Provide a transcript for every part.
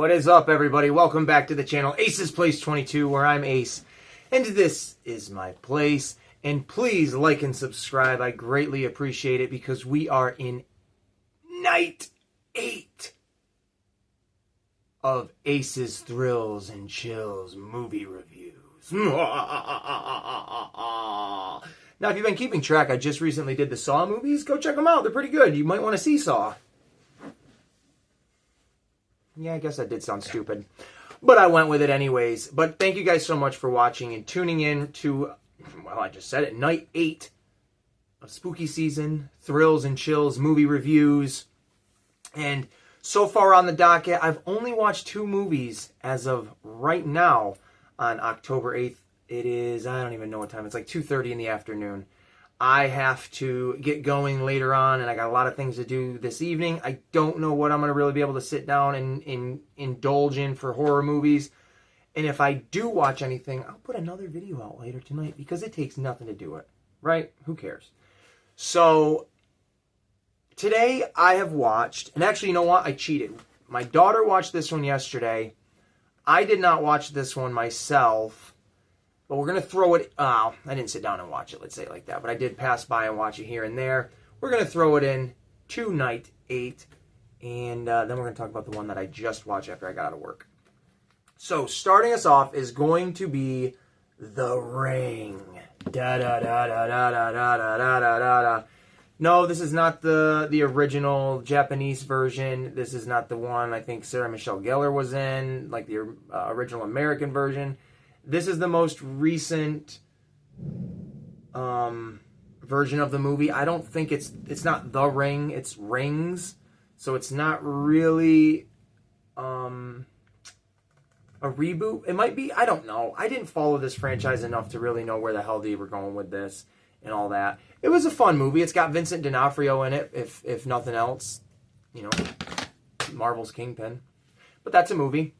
What is up, everybody? Welcome back to the channel, Ace's Place 22, where I'm Ace, and this is my place. And please like and subscribe. I greatly appreciate it because we are in night 8 of Ace's Thrills and Chills movie reviews. Now, if you've been keeping track, I just recently did the Saw movies. Go check them out. They're pretty good. You might want to see Saw. Yeah, I guess that did sound stupid. But I went with it anyways. But thank you guys so much for watching and tuning in to, well, I just said it, night 8 of spooky season, Thrills and Chills movie reviews. And so far on the docket, I've only watched 2 movies as of right now on October 8th. It is, I don't even know what time. It's like 2:30 in the afternoon. I have to get going later on, and I got a lot of things to do this evening. I don't know what I'm going to really be able to sit down and indulge in for horror movies. And if I do watch anything, I'll put another video out later tonight because it takes nothing to do it, right? Who cares? So today I have watched, and actually, you know what? I cheated. My daughter watched this one yesterday. I did not watch this one myself. But we're going to throw it, I didn't sit down and watch it, let's say it like that. But I did pass by and watch it here and there. We're going to throw it in to night 8. And then we're going to talk about the one that I just watched after I got out of work. So starting us off is going to be The Ring. Da-da-da-da-da-da-da-da-da-da. No, this is not the original Japanese version. This is not the one I think Sarah Michelle Gellar was in, like the original American version. This is the most recent version of the movie. I don't think it's not The Ring, it's Rings. So it's not really a reboot. It might be, I don't know. I didn't follow this franchise enough to really know where the hell they were going with this and all that. It was a fun movie. It's got Vincent D'Onofrio in it, if nothing else. You know, Marvel's Kingpin. But that's a movie.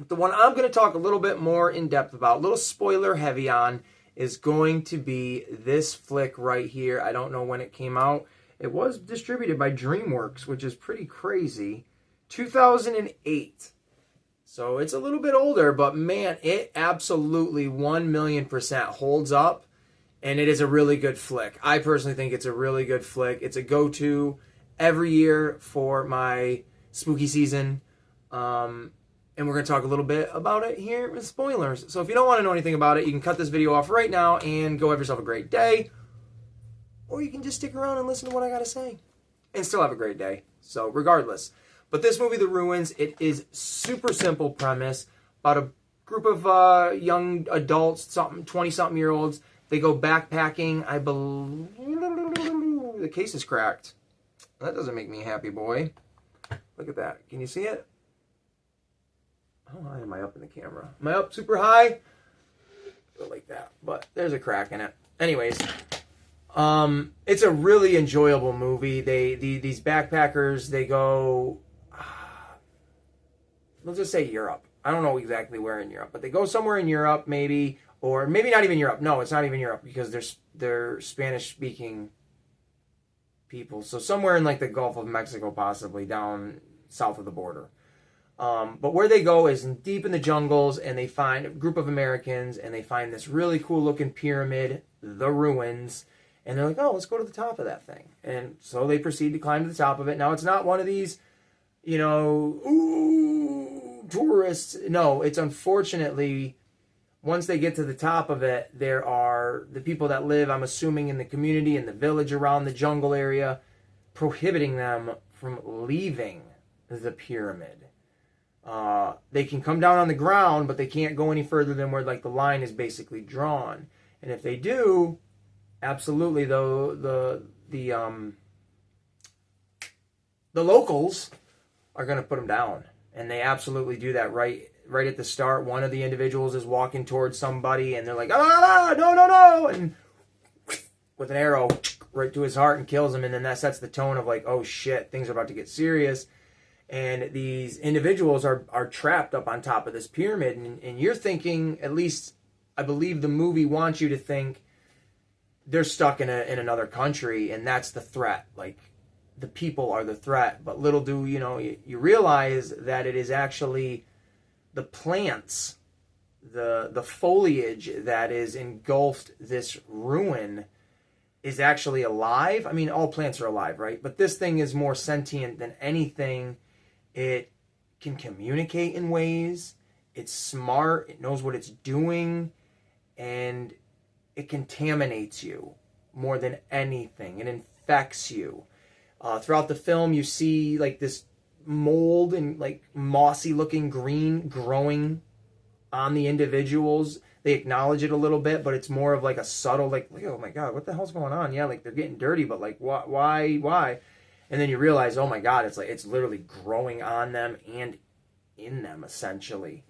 The one I'm going to talk a little bit more in depth about, a little spoiler heavy on, is going to be this flick right here. I don't know when it came out. It was distributed by DreamWorks, which is pretty crazy. 2008. So it's a little bit older, but man, it absolutely 1,000,000% holds up. And it is a really good flick. I personally think it's a really good flick. It's a go-to every year for my spooky season. And we're going to talk a little bit about it here with spoilers. So if you don't want to know anything about it, you can cut this video off right now and go have yourself a great day. Or you can just stick around and listen to what I got to say. And still have a great day. So regardless. But this movie, The Ruins, it is super simple premise. About a group of young adults, 20-something-year-olds. They go backpacking. I believe the case is cracked. That doesn't make me happy, boy. Look at that. Can you see it? How high am I up in the camera? Am I up super high? Go like that. But there's a crack in it. Anyways, it's a really enjoyable movie. These backpackers, they go, let's just say Europe. I don't know exactly where in Europe, but they go somewhere in Europe, maybe, or maybe not even Europe. No, it's not even Europe because they're Spanish-speaking people. So somewhere in like the Gulf of Mexico, possibly down south of the border. But where they go is deep in the jungles, and they find a group of Americans, and they find this really cool-looking pyramid, The Ruins, and they're like, oh, let's go to the top of that thing. And so they proceed to climb to the top of it. Now, it's not one of these, you know, ooh, tourists. No, it's unfortunately, once they get to the top of it, there are the people that live, I'm assuming, in the community, in the village around the jungle area, prohibiting them from leaving the pyramid. They can come down on the ground, but they can't go any further than where like the line is basically drawn. And if they do, absolutely, the locals are going to put them down, and they absolutely do that right at the start. One of the individuals is walking towards somebody, and they're like, ah, no, and with an arrow right to his heart and kills him, and then that sets the tone of like, oh shit, things are about to get serious. And these individuals are trapped up on top of this pyramid. And you're thinking, at least I believe the movie wants you to think, they're stuck in another country, and that's the threat. Like, the people are the threat. But little do you realize that it is actually the plants, the foliage that is engulfed this ruin is actually alive. I mean, all plants are alive, right? But this thing is more sentient than anything. It can communicate in ways. It's smart. It knows what it's doing. And it contaminates you more than anything. It infects you. Throughout the film, you see like this mold and like mossy looking green growing on the individuals. They acknowledge it a little bit, but it's more of like a subtle, like, oh my God, what the hell's going on? Yeah, like they're getting dirty, but like, why? And then you realize, oh my God, it's literally growing on them and in them, essentially.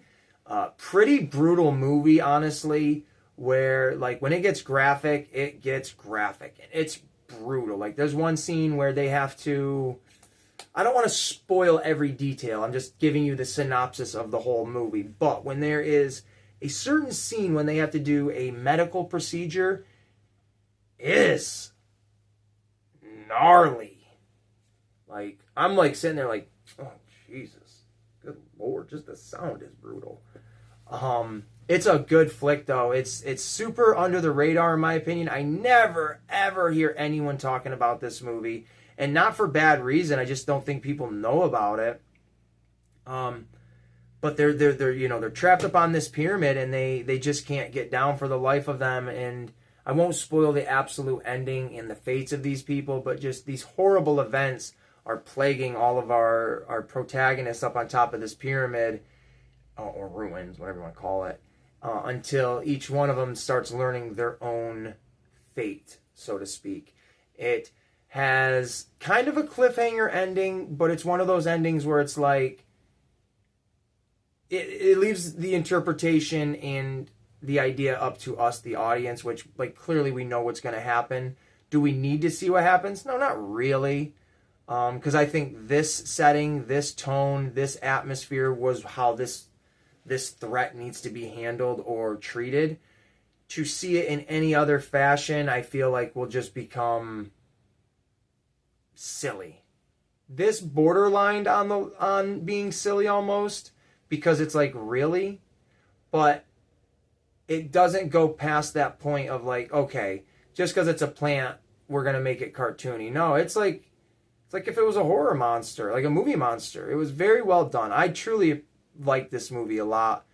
Pretty brutal movie, honestly, where like when it gets graphic, it gets graphic. It's brutal. Like there's one scene where they have to, I don't want to spoil every detail. I'm just giving you the synopsis of the whole movie. But when there is a certain scene when they have to do a medical procedure, it is gnarly. Like, I'm like sitting there like, oh, Jesus. Good Lord. Just the sound is brutal. It's a good flick, though. It's super under the radar, in my opinion. I never, ever hear anyone talking about this movie. And not for bad reason. I just don't think people know about it. But they're trapped up on this pyramid and they just can't get down for the life of them. And I won't spoil the absolute ending and the fates of these people, but just these horrible events are plaguing all of our protagonists up on top of this pyramid, or ruins, whatever you want to call it, until each one of them starts learning their own fate, so to speak. It has kind of a cliffhanger ending, but it's one of those endings where it's like, it leaves the interpretation and the idea up to us, the audience, which, like, clearly we know what's going to happen. Do we need to see what happens? No, not really. Because I think this setting, this tone, this atmosphere was how this threat needs to be handled or treated. To see it in any other fashion, I feel like will just become silly. This borderlined on being silly almost, because it's like, really? But it doesn't go past that point of like, okay, just because it's a plant, we're going to make it cartoony. No, it's like if it was a horror monster, like a movie monster. It was very well done. I truly like this movie a lot.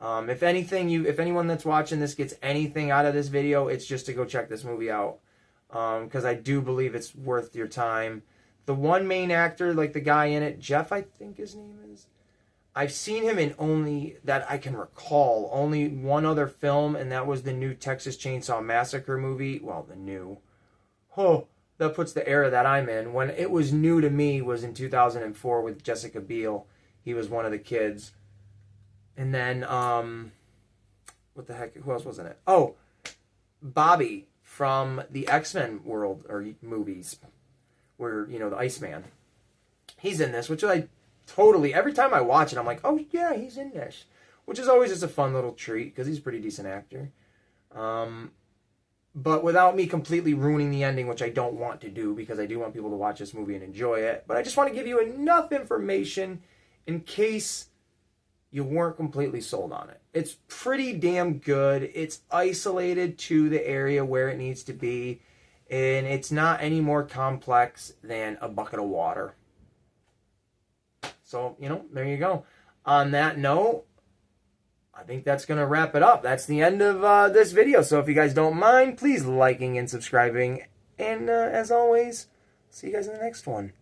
If anyone that's watching this gets anything out of this video, it's just to go check this movie out. Because I do believe it's worth your time. The one main actor, like the guy in it, Jeff, I think his name is. I've seen him in only, that I can recall, only one other film, and that was the new Texas Chainsaw Massacre movie. Well, the new. Oh, that puts the era that I'm in. When it was new to me was in 2004 with Jessica Biel. He was one of the kids. And then, what the heck, who else was in it? Oh, Bobby from the X-Men world, or movies, where, the Iceman. He's in this, which I totally, every time I watch it, I'm like, oh yeah, he's in this. Which is always just a fun little treat, because he's a pretty decent actor. But without me completely ruining the ending, which I don't want to do, because I do want people to watch this movie and enjoy it. But I just want to give you enough information in case you weren't completely sold on it. It's pretty damn good. It's isolated to the area where it needs to be. And it's not any more complex than a bucket of water. So, there you go. On that note, I think that's going to wrap it up. That's the end of this video. So if you guys don't mind, please liking and subscribing. And as always, see you guys in the next one.